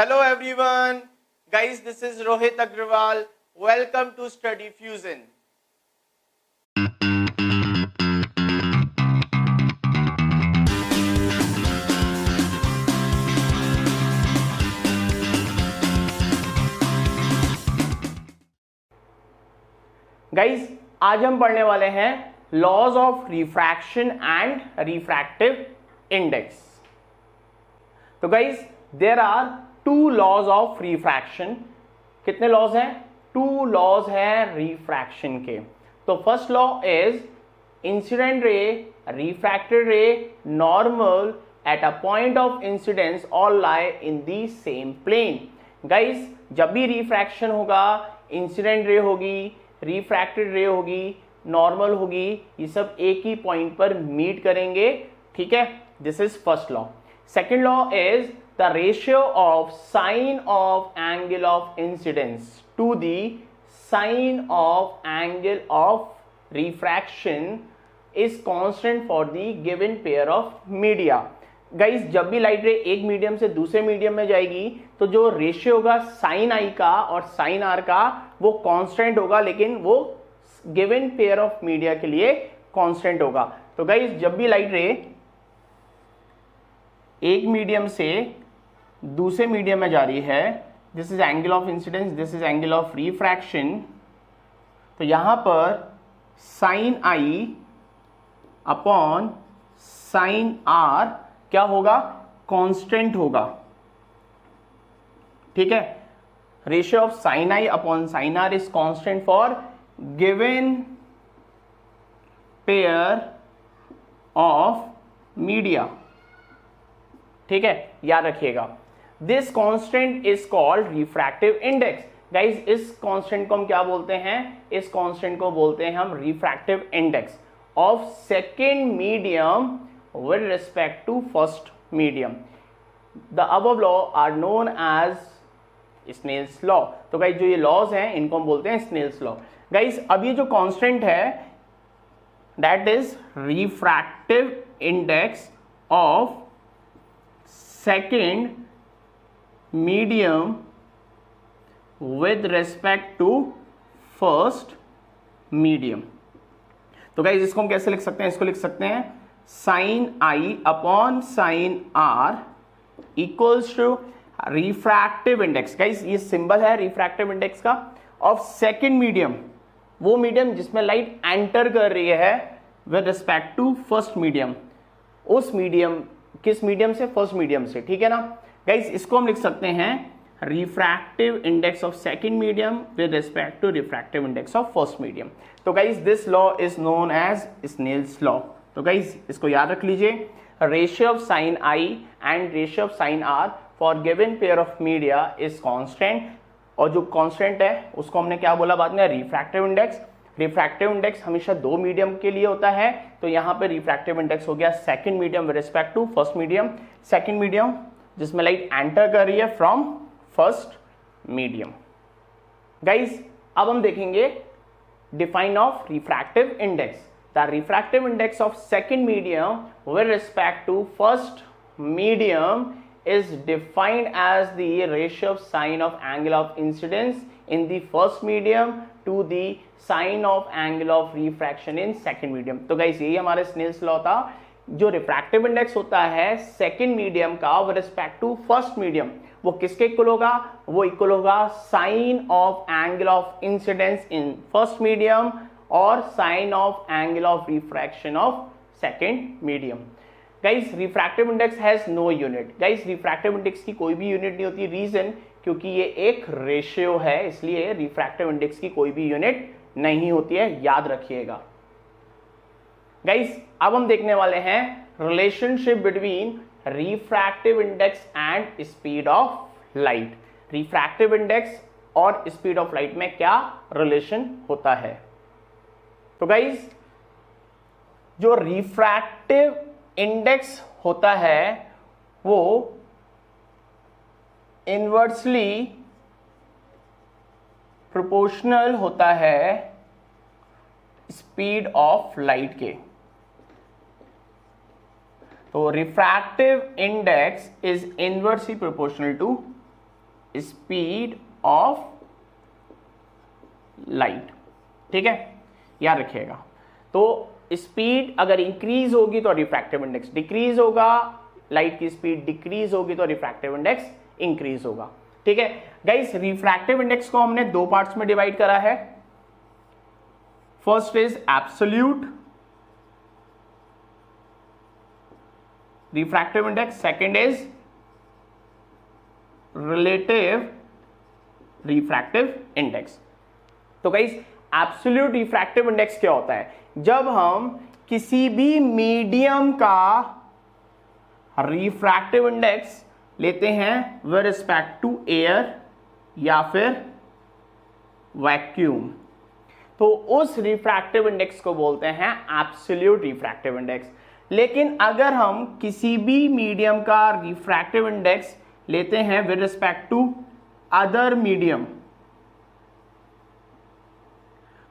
Hello everyone. Guys, this is Rohit Agrawal. Welcome to Study Fusion. Guys, आज हम पढ़ने वाले हैं laws of refraction and refractive index. तो guys, there are two laws of refraction. कितने laws हैं? Two laws हैं refraction के। तो first law is incident ray, refracted ray, normal at a point of incidence all lie in the same plane. Guys, जब भी refraction होगा, incident ray होगी, refracted रे होगी, नॉर्मल होगी, ये सब एक ही पॉइंट पर मीट करेंगे। ठीक है, this is first law. Second law is the ratio of sine of angle of incidence to the sine of angle of refraction is constant for the given pair of media. Guys, जब भी light रे एक medium से दूसरे medium में जाएगी तो जो रेशियो होगा साइन आई का और साइन आर का वो कांस्टेंट होगा, लेकिन वो गिवन पेयर ऑफ मीडिया के लिए कांस्टेंट होगा। तो गाइस, जब भी लाइट रे एक मीडियम से दूसरे मीडियम में जा रही है, this is angle of incidence, this is angle of refraction, तो यहां पर sine I upon sine R क्या होगा? कांस्टेंट होगा। ठीक है, ratio of sine I upon sine R is constant for given pair of media. ठीक है, याद रखिएगा। This constant is called refractive index. Guys, इस कांस्टेंट को हम क्या बोलते हैं? इस कांस्टेंट को बोलते हैं हम refractive index of second medium with respect to first medium. The above law are known as Snell's law. तो गाइस, जो ये लॉज हैं इनको हम बोलते हैं Snell's law. गाइस, अब ये जो कांस्टेंट है that is refractive index of second medium with respect to first medium. तो गाइस, इसको हम कैसे लिख सकते हैं? इसको लिख सकते हैं sine I upon sine R equals to refractive index. Guys, ये सिंबल है रिफ्रैक्टिव इंडेक्स का ऑफ सेकेंड मीडियम, वो मीडियम जिसमें लाइट एंटर कर रही है with respect to first medium. उस मीडियम, किस मीडियम से? फर्स्ट मीडियम से। ठीक है ना गाइस, इसको हम लिख सकते हैं refractive index of second medium with respect to refractive index of first medium. तो guys, this law is known as Snell's law. तो गाइस, इसको याद रख लीजिए। Ratio of sine I and ratio of sine R for given pair of media is constant, और जो constant है उसको हमने क्या बोला बाद में? Refractive index. रिफ्रैक्टिव इंडेक्स हमेशा दो मीडियम के लिए होता है, तो यहां पे रिफ्रैक्टिव इंडेक्स हो गया second medium with respect to first medium. Second medium जिसमें लाइट एंटर कर रही है फ्रॉम फर्स्ट मीडियम। गाइस, अब हम देखेंगे define of refractive index. The refractive index of second medium with respect to first medium is defined as the ratio of sine of angle of incidence in the first medium to the sine of angle of refraction in second medium. तो guys, यही हमारे Snell's law था। जो refractive index होता है second medium का with respect to first medium, वो किसके इक्वल होगा? वो इक्वल होगा sine of angle of incidence in first medium और sine of angle of refraction of second medium. Guys, refractive index has no unit. Guys, refractive index की कोई भी unit नहीं होती। रीजन, क्योंकि ये एक रेशियो है, इसलिए रिफ्रैक्टिव इंडेक्स की कोई भी यूनिट नहीं होती है, याद रखिएगा। गाइस, अब हम देखने वाले हैं relationship between refractive index and speed of light. Refractive index और स्पीड ऑफ लाइट में क्या रिलेशन होता है? तो गाइस, जो रिफ्रैक्टिव इंडेक्स होता है वो इनवर्सली प्रोपोर्शनल होता है स्पीड ऑफ लाइट के। तो refractive index is inversely proportional to speed of light. ठीक है, याद रखिएगा। तो स्पीड अगर इंक्रीज होगी तो रिफ्रैक्टिव इंडेक्स डिक्रीज होगा, लाइट की स्पीड डिक्रीज होगी तो रिफ्रैक्टिव इंडेक्स इंक्रीज होगा। ठीक है गाइस, रिफ्रैक्टिव इंडेक्स को हमने दो पार्ट्स में डिवाइड करा है। First is absolute refractive index, second is relative refractive index. तो गाइस, एब्सोल्यूट रिफ्रैक्टिव इंडेक्स क्या होता है? जब हम किसी भी मीडियम का रिफ्रैक्टिव इंडेक्स लेते हैं विद रिस्पेक्ट टू एयर या फिर वैक्यूम, तो उस रिफ्रैक्टिव इंडेक्स को बोलते हैं एब्सोल्यूट रिफ्रैक्टिव इंडेक्स। लेकिन अगर हम किसी भी मीडियम का रिफ्रैक्टिव इंडेक्स लेते हैं with respect to other medium,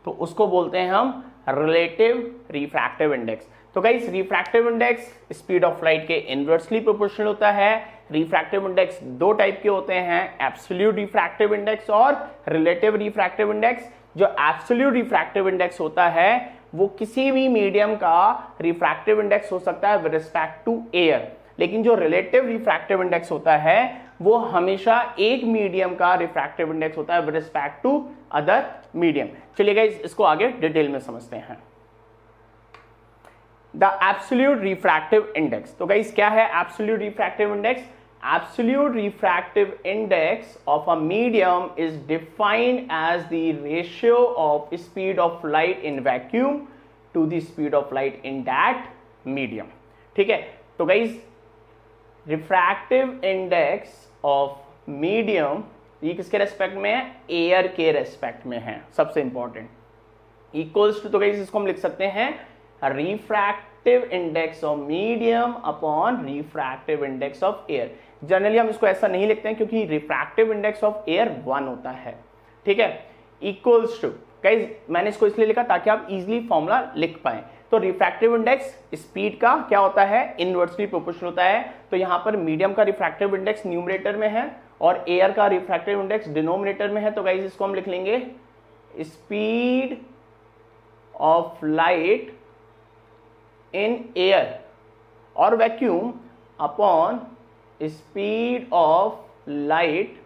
तो उसको बोलते हैं हम रिलेटिव रिफ्रैक्टिव इंडेक्स। तो guys, refractive index speed of light के इनवर्सली प्रोपोर्शनल होता है। रिफ्रैक्टिव इंडेक्स दो टाइप के होते हैं, एब्सोल्यूट रिफ्रैक्टिव इंडेक्स और रिलेटिव रिफ्रैक्टिव इंडेक्स। जो एब्सोल्यूट रिफ्रैक्टिव इंडेक्स होता है वो किसी भी मीडियम का रिफ्रैक्टिव इंडेक्स हो सकता है विद रिस्पेक्ट टू एयर, लेकिन जो रिलेटिव रिफ्रैक्टिव इंडेक्स होता है वो हमेशा एक मीडियम का रिफ्रैक्टिव इंडेक्स होता है with respect to other medium. चलिए गाइस, इसको आगे डिटेल में समझते हैं। The absolute refractive index. तो गाइस, क्या है absolute refractive index? Absolute refractive index of a medium is defined as the ratio of speed of light in vacuum to the speed of light in that medium. ठीक है, तो guys, refractive index of medium ये किसके respect में है? Air के respect में है, सबसे इंपॉर्टेंट। इक्वल्स टू, तो गाइस इसको हम लिख सकते हैं refractive index of medium upon refractive index of air. Generally हम इसको ऐसा नहीं लिखते हैं क्योंकि रिफ्रैक्टिव इंडेक्स ऑफ एयर 1 होता है। ठीक है, इक्वल्स टू, गाइस मैंने इसको इसलिए लिखा ताकि आप इजीली फॉर्मूला लिख पाए। तो रिफ्रैक्टिव इंडेक्स स्पीड का क्या होता है? इनवर्सली प्रोपोर्शनल होता है। तो यहां पर मीडियम का रिफ्रैक्टिव इंडेक्स न्यूमरेटर में है और एयर का रिफ्रैक्टिव इंडेक्स डिनोमिनेटर में है। तो गाइस इसको हम लिख लेंगे speed of light in air और vacuum upon speed of light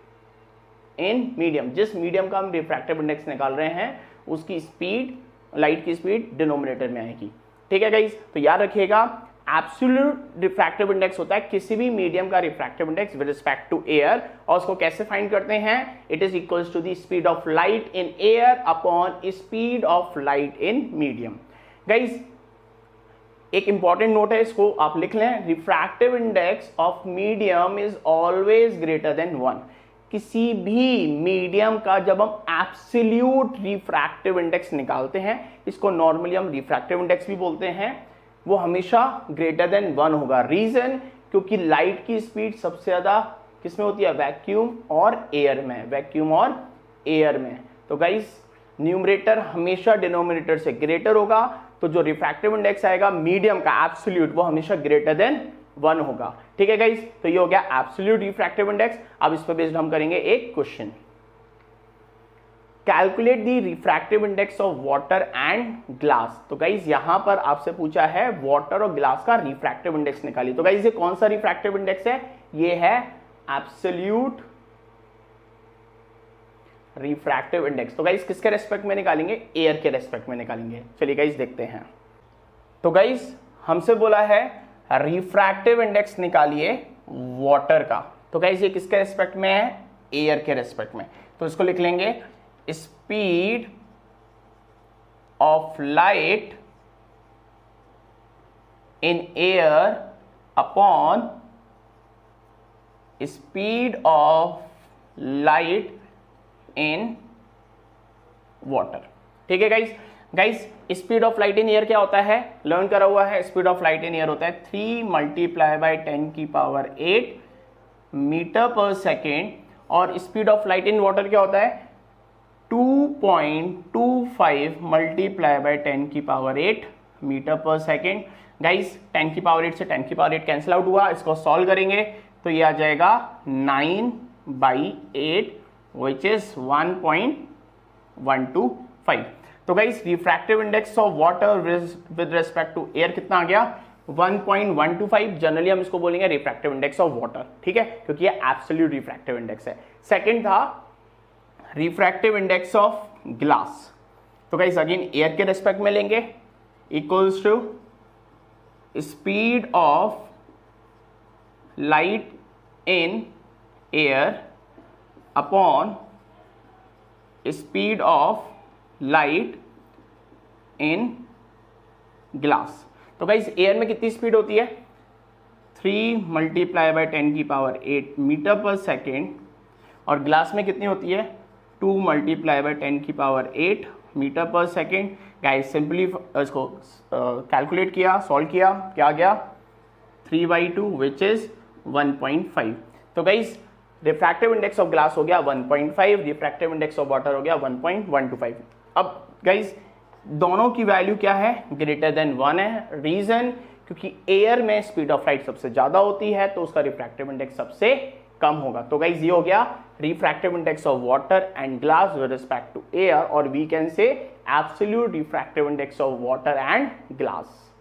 in medium. जिस मीडियम का हम रिफ्रैक्टिव इंडेक्स निकाल रहे हैं उसकी स्पीड, लाइट की स्पीड डिनोमिनेटर में आएगी। ठीक है गाइस, तो याद रखिएगा एब्सोल्यूट रिफ्रैक्टिव इंडेक्स होता है किसी भी मीडियम का refractive index with respect to air, और उसको कैसे फाइंड करते हैं? It is equals to the speed of light in air upon speed of light in medium. Guys, एक इंपॉर्टेंट नोट है, इसको आप लिख लें, refractive index of medium is always greater than 1। किसी भी मीडियम का जब हम एब्सोल्यूट रिफ्रैक्टिव इंडेक्स निकालते हैं, इसको नॉर्मली हम रिफ्रैक्टिव इंडेक्स भी बोलते हैं, वो हमेशा ग्रेटर देन 1 होगा। रीजन, क्योंकि लाइट की स्पीड सबसे ज्यादा किसमें होती है? वैक्यूम और एयर में, वैक्यूम और एयर में। तो गाइस, न्यूमरेटर हमेशा डिनोमिनेटर से ग्रेटर होगा, तो जो रिफ्रैक्टिव इंडेक्स आएगा मीडियम का एब्सोल्यूट वो हमेशा ग्रेटर देन 1 होगा। ठीक है गाइस, तो ये हो गया एब्सोल्यूट रिफ्रैक्टिव इंडेक्स। अब इस पर बेस्ड हम करेंगे एक question. Calculate the refractive index of water and glass. तो गाइस यहां पर आपसे पूछा है वाटर और ग्लास का रिफ्रैक्टिव इंडेक्स निकालिए। तो गाइस ये कौन सा रिफ्रैक्टिव इंडेक्स है? ये है एब्सोल्यूट रिफ्रैक्टिव इंडेक्स। तो गाइस किसके रेस्पेक्ट में निकालेंगे? एयर के रेस्पेक्ट में निकालेंगे। चलिए गाइस देखते हैं। तो गाइस हमसे बोला है रिफ्रैक्टिव इंडेक्स निकालिए वाटर का। तो गाइस ये किसके रेस्पेक्ट में है? एयर के रेस्पेक्ट में। तो इसको लिख लेंगे speed of light in air upon speed of light in water. ठीक है guys. Guys speed of light in air क्या होता है? लर्न करा हुआ है। Speed of light in air होता है 3 मल्टीप्लाई बाय 10 की पावर 8 मीटर पर सेकेंड, और speed of light in water क्या होता है? 2.25 मल्टीप्लाई बाय 10 की पावर 8 मीटर पर सेकेंड। गाइस 10 की पावर 8 से 10 की पावर 8 कैंसिल आउट हुआ, इसको सॉल्व करेंगे तो ये आ जाएगा 9 बाई 8 विच इज 1.125। तो guys refractive index of water with respect to air कितना आ गया 1.125। जनरली हम इसको बोलेंगे रिफ्रैक्टिव इंडेक्स ऑफ वाटर, ठीक है, क्योंकि ये एब्सोल्यूट रिफ्रैक्टिव इंडेक्स है। सेकंड था रिफ्रैक्टिव इंडेक्स ऑफ ग्लास। तो गाइस अगेन एयर के रिस्पेक्ट में लेंगे, equals to speed of light in air upon speed of light in glass. तो गाइस एयर में कितनी स्पीड होती है 3 मल्टीप्लाई बाय 10 की पावर 8 मीटर पर सेकेंड, और ग्लास में कितनी होती है 2 मल्टीप्लाई बाय 10 की पावर 8 मीटर पर सेकेंड। गाइस सिंपली इसको कैलकुलेट किया, सॉल्व किया, क्या आ गया 3/2 विच इज 1.5। तो guys refractive index of glass हो गया 1.5, रिफ्रैक्टिव इंडेक्स ऑफ वाटर हो गया 1.125। अब गाइस दोनों की वैल्यू क्या है ग्रेटर देन 1 है। रीजन क्योंकि एयर में स्पीड ऑफ लाइट सबसे ज्यादा होती है तो उसका रिफ्रैक्टिव इंडेक्स सबसे कम होगा। तो गाइस ये हो गया refractive index of water and glass with respect to air, और we can say absolute refractive index of water and glass.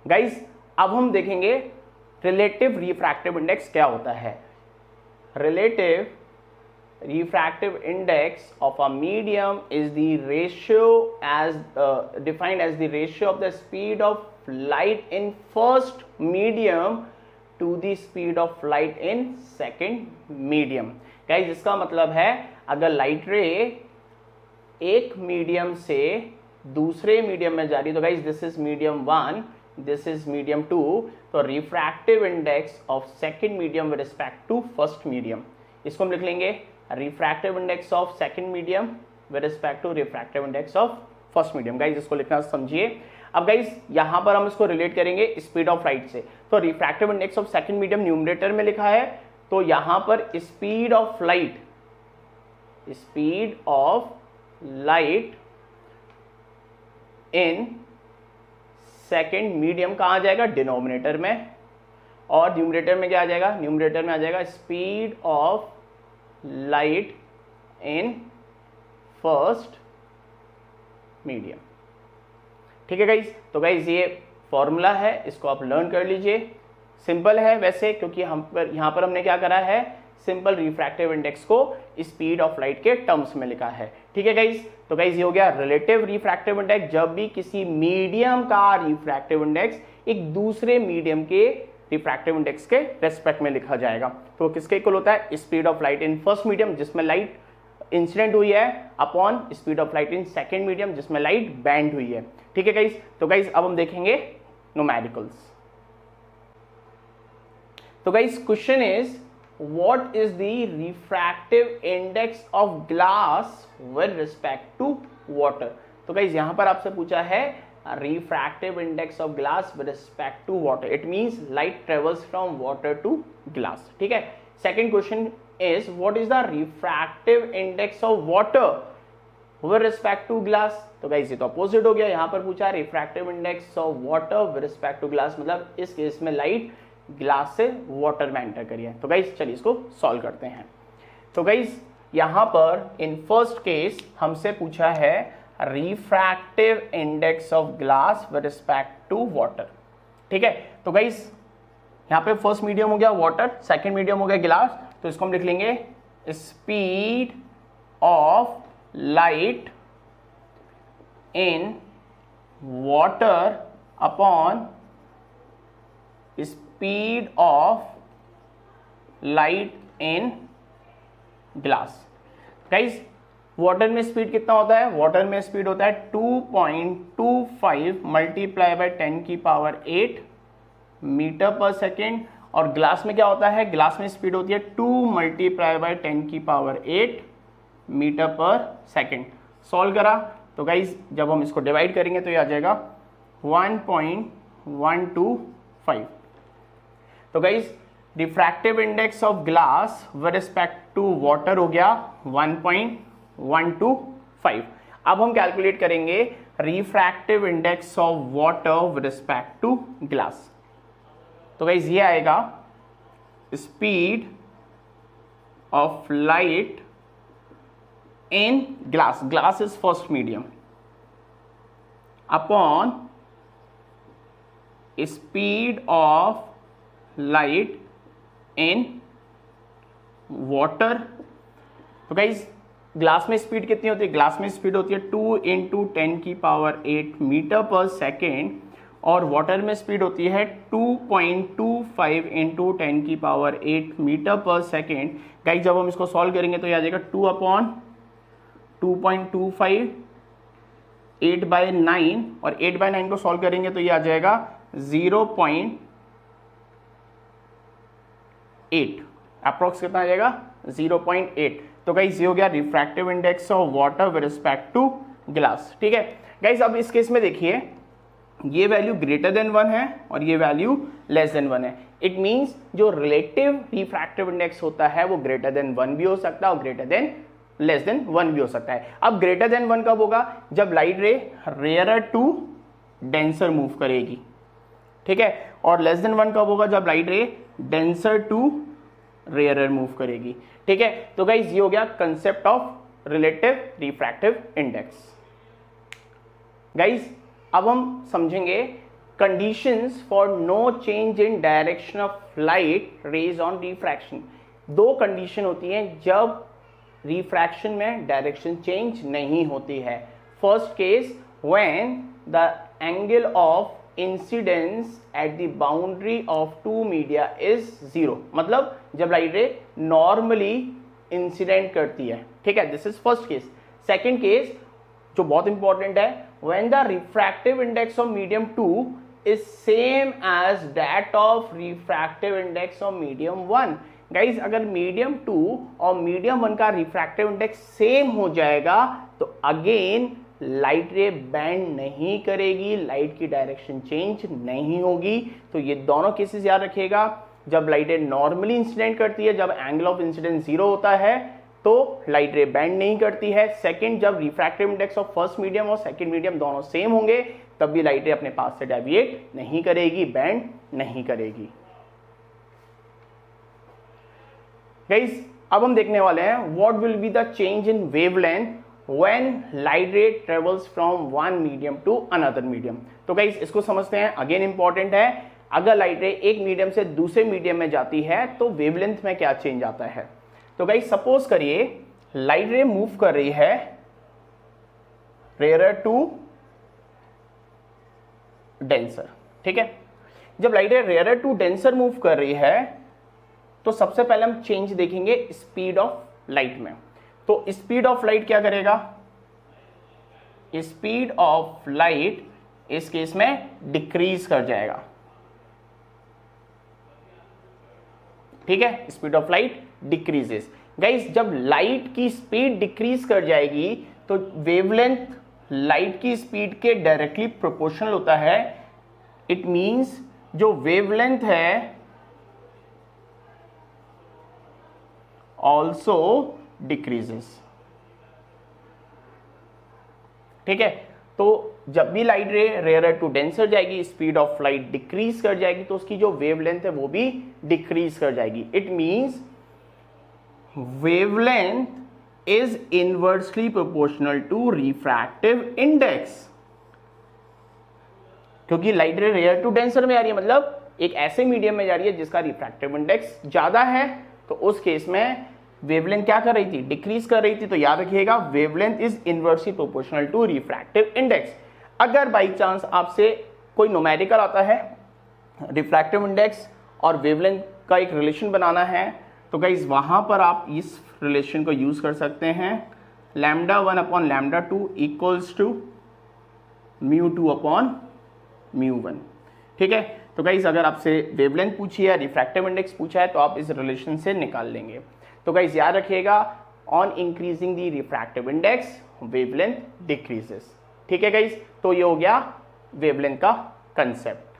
Guys अब हम देखेंगे रिलेटिव रिफ्रैक्टिव इंडेक्स क्या होता है। Relative refractive index of a medium is the ratio as defined as the ratio of the speed of light in first medium to the speed of light in second medium। Guys इसका मतलब है अगर light रे एक medium से दूसरे medium में जा रही है, तो guys this is medium 1, this is medium 2, तो refractive index of second medium with respect to first medium, इसको हम लिख लेंगे refractive index of second medium with respect to refractive index of first medium. Guys इसको लिखना समझिए। अब guys यहां पर हम इसको रिलेट करेंगे स्पीड ऑफ लाइट से, तो refractive index of second medium numerator में लिखा है, तो यहां पर speed of light in second medium कहां आ जाएगा डिनोमिनेटर में, और न्यूमरेटर में क्या आ जाएगा, न्यूमरेटर में आ जाएगा speed of light in first medium. ठीक है गाइस, तो गाइस ये फॉर्मूला है, इसको आप लर्न कर लीजिए। सिंपल है वैसे, क्योंकि हम पर यहां पर हमने क्या करा है सिंपल रिफ्रैक्टिव इंडेक्स को स्पीड ऑफ लाइट के टर्म्स में लिखा है। ठीक है गाइस, तो गाइस ये हो गया रिलेटिव रिफ्रैक्टिव इंडेक्स। जब भी किसी मीडियम का रिफ्रैक्टिव इंडेक्स एक दूसरे मीडियम के रिफ्रैक्टिव इंडेक्स के रेस्पेक्ट में लिखा जाएगा, तो किसके इक्वल होता है speed of light in first medium जिसमें लाइट इंसिडेंट हुई है upon speed of light in second medium जिसमें लाइट बैंड हुई है। ठीक है गाइस, तो गाइस अब हम देखेंगे न्यूमेरिकल्स। तो guys question is what is the refractive index of glass with respect to water. तो गाइस यहां पर आपसे पूछा है refractive index of glass with respect to water, it means light travels from water to glass। ठीक है, second question is what is the refractive index of water with respect to glass। तो guys ये तो opposite हो गया, यहां पर पूछा है refractive index of water with respect to glass, मतलब इस केस में लाइट ग्लास से वाटर में एंटर करी है। तो गाइस चलिए इसको सॉल्व करते हैं। तो गाइस यहां पर इन फर्स्ट केस हमसे पूछा है refractive index of glass with respect to water. ठीक है, तो गाइस यहां पे फर्स्ट मीडियम हो गया वाटर, सेकंड मीडियम हो गया ग्लास, तो इसको हम लिख लेंगे speed of light in water upon speed of light in glass. Guys water में स्पीड कितना होता है, वाटर में स्पीड होता है 2.25 मल्टीप्लाई बाय 10 की पावर 8 मीटर पर सेकेंड, और ग्लास में क्या होता है, ग्लास में स्पीड होती है 2 मल्टीप्लाई बाय 10 की पावर 8 मीटर पर सेकेंड। सॉल्व करा तो गाइज जब हम इसको डिवाइड करेंगे तो ये आ जाएगा 1.125। तो guys refractive index of glass with respect to water हो गया 1.125। अब हम कैलकुलेट करेंगे refractive index of water with respect to glass. तो गाइस ये आएगा speed of light in glass is first medium, upon speed of light in water। तो guys glass में स्पीड कितनी होती है? ग्लास में स्पीड होती है 2 × 10⁸ मीटर पर सेकेंड, और वाटर में स्पीड होती है 2.25 × 10⁸ मीटर पर सेकेंड। गाइज जब हम इसको सॉल्व करेंगे तो ये आ जाएगा 2/2.25 8/9, और 8/9 को सॉल्व करेंगे तो ये आ जाएगा 0.8, अप्रोक्स कितना आ जाएगा 0.8। तो गाइस ये हो गया refractive index of water with respect to glass. ठीक है गाइस, अब इस केस में देखिए ये वैल्यू ग्रेटर देन 1 है और ये वैल्यू लेस देन 1 है। इट मींस जो रिलेटिव रिफ्रैक्टिव इंडेक्स होता है वो ग्रेटर देन 1 भी हो सकता है और ग्रेटर देन लेस देन 1 भी हो सकता है। अब ग्रेटर देन 1 कब होगा? जब light ray rarer to denser move करेगी। ठीक है, और लेस देन 1 कब होगा? जब लाइट रे डेंसर टू रेयरर मूव करेगी। ठीक है, तो गाइस ये हो गया concept of relative refractive index. Guys अब हम समझेंगे conditions for no change in direction of light rays on refraction. दो कंडीशन होती हैं जब रिफ्रैक्शन में डायरेक्शन चेंज नहीं होती है। First case when the angle of incidence at the boundary of two media is 0, मतलब जब लाइट रे नॉर्मली इंसिडेंट करती है। ठीक है, this is first case. Second case जो बहुत इंपॉर्टेंट है, when the refractive index of medium 2 is same as that of refractive index of medium 1। Guys अगर मीडियम 2 और मीडियम 1 का रिफ्रैक्टिव इंडेक्स सेम हो जाएगा तो अगेन लाइट रे बेंड नहीं करेगी, लाइट की डायरेक्शन चेंज नहीं होगी। तो ये दोनों केसेस याद रखिएगा, जब लाइट रे नॉर्मली इंसिडेंट करती है, जब एंगल ऑफ इंसिडेंस 0 होता है तो लाइट रे बेंड नहीं करती है। सेकंड, जब refractive index of first medium और सेकंड मीडियम दोनों सेम होंगे तब भी लाइट रे अपने पास से डेविएट नहीं करेगी, बेंड नहीं करेगी। गाइस अब हम देखने वाले हैं what will be the change in wavelength when light ray travels from one medium to another medium। तो गाइस इसको समझते हैं, अगेन इंपॉर्टेंट है। अगर लाइट रे एक मीडियम से दूसरे मीडियम में जाती है तो वेवलेंथ में क्या चेंज आता है। तो गाइस सपोज करिए लाइट रे मूव कर रही है रेयरर टू डेंसर। ठीक है, जब light ray rarer to denser move कर रही है तो सबसे पहले हम चेंज देखेंगे स्पीड ऑफ लाइट में। तो स्पीड ऑफ लाइट क्या करेगा? स्पीड ऑफ लाइट इस केस में डिक्रीज कर जाएगा। ठीक है, speed of light decreases. Guys जब लाइट की स्पीड डिक्रीज कर जाएगी तो वेवलेंथ लाइट की स्पीड के डायरेक्टली प्रोपोर्शनल होता है। इट मींस जो वेवलेंथ है ऑल्सो डिक्रीजेस। ठीक है, तो जब भी light ray rarer to denser जाएगी, स्पीड ऑफ लाइट डिक्रीज कर जाएगी तो उसकी जो वेवलेंथ है वो भी डिक्रीज कर जाएगी। It means wavelength is inversely proportional to refractive index. क्योंकि light ray rare to denser में आ रही है, मतलब एक ऐसे मीडियम में जा रही है जिसका रिफ्रैक्टिव इंडेक्स ज्यादा है, तो उस केस में वेवलेंथ क्या कर रही थी? डिक्रीज कर रही थी। तो याद रखिएगा wavelength is inversely proportional to refractive index. अगर बाई चांस आपसे कोई न्यूमेरिकल आता है, रिफ्रैक्टिव इंडेक्स और वेवलेंथ का एक रिलेशन बनाना है, तो गाइस वहां पर आप इस रिलेशन को यूज कर सकते हैं, λ1/λ2 इक्वल्स टू μ2/μ1। ठीक है, तो गाइस अगर आपसे वेवलेंथ पूछी है, रिफ्रैक्टिव इंडेक्स पूछा है तो आप इस रिलेशन से निकाल लेंगे। तो गाइस याद रखिएगा on increasing the refractive index wavelength decreases. ठीक है गाइस, तो ये हो गया वेवलेंथ का कंसेप्ट।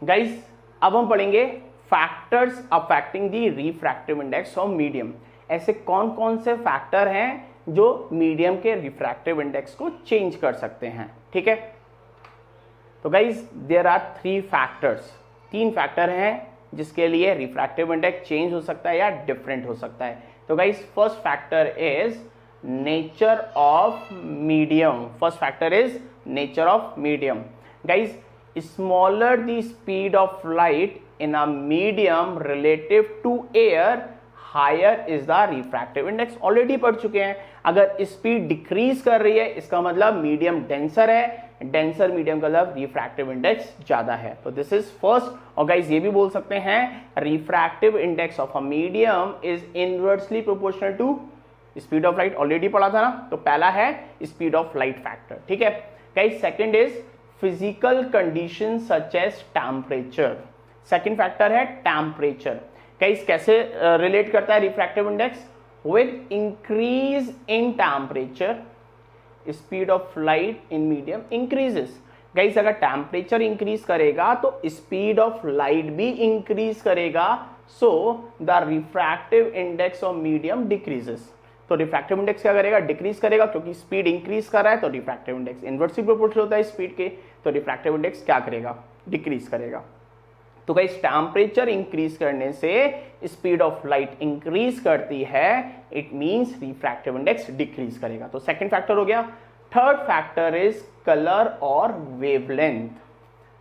गाइस अब हम पढ़ेंगे factors affecting the refractive index of medium. ऐसे कौन कौन से फैक्टर हैं जो मीडियम के रिफ्रैक्टिव इंडेक्स को चेंज कर सकते हैं। ठीक है, तो guys there are 3 factors, 3 factor हैं जिसके लिए रिफ्रैक्टिव इंडेक्स चेंज हो सकता है या डिफरेंट हो सकता है। तो guys first factor is nature of medium. First factor is nature of medium. Guys smaller the speed of light in a medium relative to air, higher is the refractive index. Already पढ़ चुके हैं, अगर speed decrease कर रही है इसका मतलब medium denser है, डेंसर मीडियम का मतलब रिफ्रैक्टिव इंडेक्स ज्यादा है। तो दिस इज फर्स्ट। और गाइस ये भी बोल सकते हैं refractive index of a medium is inversely proportional to speed of light. Already पढ़ा था ना, तो पहला है स्पीड ऑफ लाइट फैक्टर, ठीक है। Guys second is physical condition such as temperature. Second factor है टेम्परेचर। गाइस कैसे रिलेट करता है refractive index? With increase in temperature speed of light in medium increases. Guys अगर टेम्परेचर इंक्रीज करेगा तो speed of light भी increase करेगा, so the refractive index of medium decreases. तो रिफ्रैक्टिव इंडेक्स क्या करेगा? डिक्रीज करेगा, क्योंकि स्पीड इंक्रीज कर रहा है तो रिफ्रैक्टिव इंडेक्स इनवर्सली प्रोपोर्शनल होता है स्पीड के, तो रिफ्रैक्टिव इंडेक्स क्या करेगा? डिक्रीज करेगा। तो गाइस टेम्परेचर इंक्रीज करने से स्पीड ऑफ लाइट इंक्रीज करती है, it means refractive index decrease करेगा। तो सेकंड फैक्टर हो गया। थर्ड फैक्टर इज कलर और वेवलेंथ।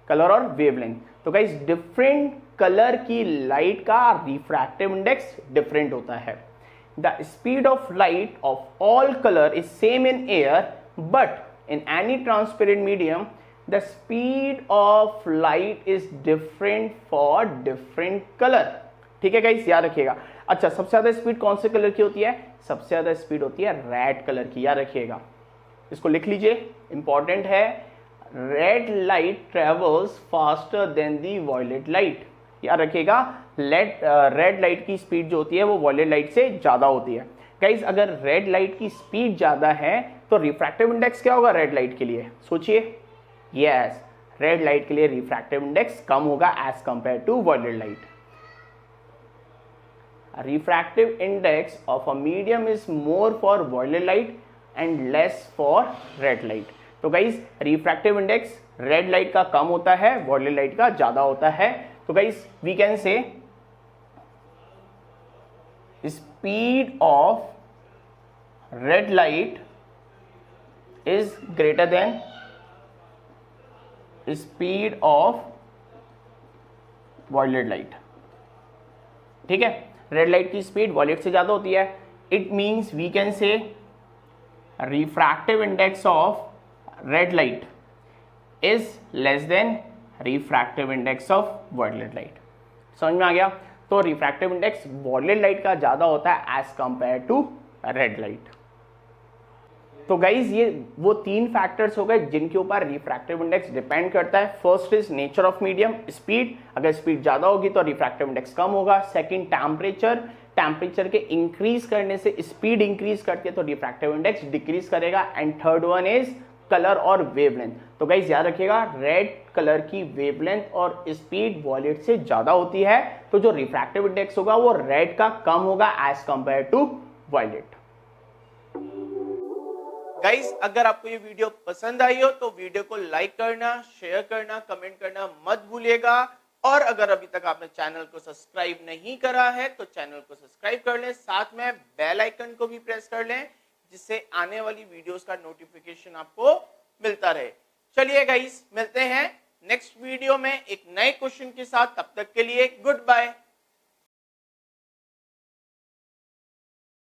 कलर और वेवलेंथ। तो गाइस डिफरेंट कलर की लाइट का रिफ्रैक्टिव इंडेक्स डिफरेंट होता है। The speed of light of all colour is same in air, but in any transparent medium the speed of light is different for different color। ठीक है guys, याद रखिएगा। अच्छा, सबसे ज्यादा स्पीड कौन से कलर की होती है? सबसे ज्यादा स्पीड होती है रेड कलर की, याद रखिएगा। इसको लिख लीजिए, इंपॉर्टेंट है। Red light travels faster than the violet light. याद रखिएगा, रेड लाइट की स्पीड जो होती है वो वॉयलेट लाइट से ज्यादा होती है। गाइस अगर रेड लाइट की स्पीड ज्यादा है तो रिफ्रैक्टिव इंडेक्स क्या होगा रेड लाइट के लिए? सोचिए। यस, रेड लाइट के लिए रिफ्रैक्टिव इंडेक्स कम होगा as compared to violet light. Refractive index of a medium is more for violet light and less for red light. तो guys refractive index red light का कम होता है, वॉयलेट लाइट का ज्यादा होता है। तो guys we can say speed of red light is greater than speed of violet light. ठीक है, रेड लाइट की स्पीड वॉयलेट से ज्यादा होती है। It means we can say refractive index of red light is less than refractive index of violet light. समझ में आ गया? तो रिफ्रैक्टिव इंडेक्स वॉयलेट लाइट का ज्यादा होता है as compared to red light. तो गाइज ये वो तीन फैक्टर्स हो गए जिनके ऊपर रिफ्रैक्टिव इंडेक्स डिपेंड करता है। First is nature of medium, speed. अगर स्पीड ज्यादा होगी तो रिफ्रैक्टिव इंडेक्स कम होगा। सेकंड टेम्परेचर, टेम्परेचर के इंक्रीज करने से स्पीड इंक्रीज करती है तो रिफ्रैक्टिव इंडेक्स डिक्रीज करेगा। And third one is colour और वेवलेंथ। तो गाइज याद रखिएगा, रेड कलर की वेवलेंथ और स्पीड वॉयलेट से ज्यादा होती है, तो जो रिफ्रैक्टिव इंडेक्स होगा वो रेड का कम होगा as compared to violet. Guys अगर आपको ये वीडियो पसंद आई हो तो वीडियो को लाइक करना, शेयर करना, कमेंट करना मत भूलिएगा। और अगर अभी तक आपने चैनल को सब्सक्राइब नहीं करा है तो चैनल को सब्सक्राइब कर लें, साथ में बेल आइकन को भी प्रेस कर लें, जिससे आने वाली वीडियोस का नोटिफिकेशन आपको मिलता रहे। चलिए गाइस, मिलते हैं नेक्स्ट वीडियो में एक नए क्वेश्चन के साथ। तब तक के लिए गुड बाय।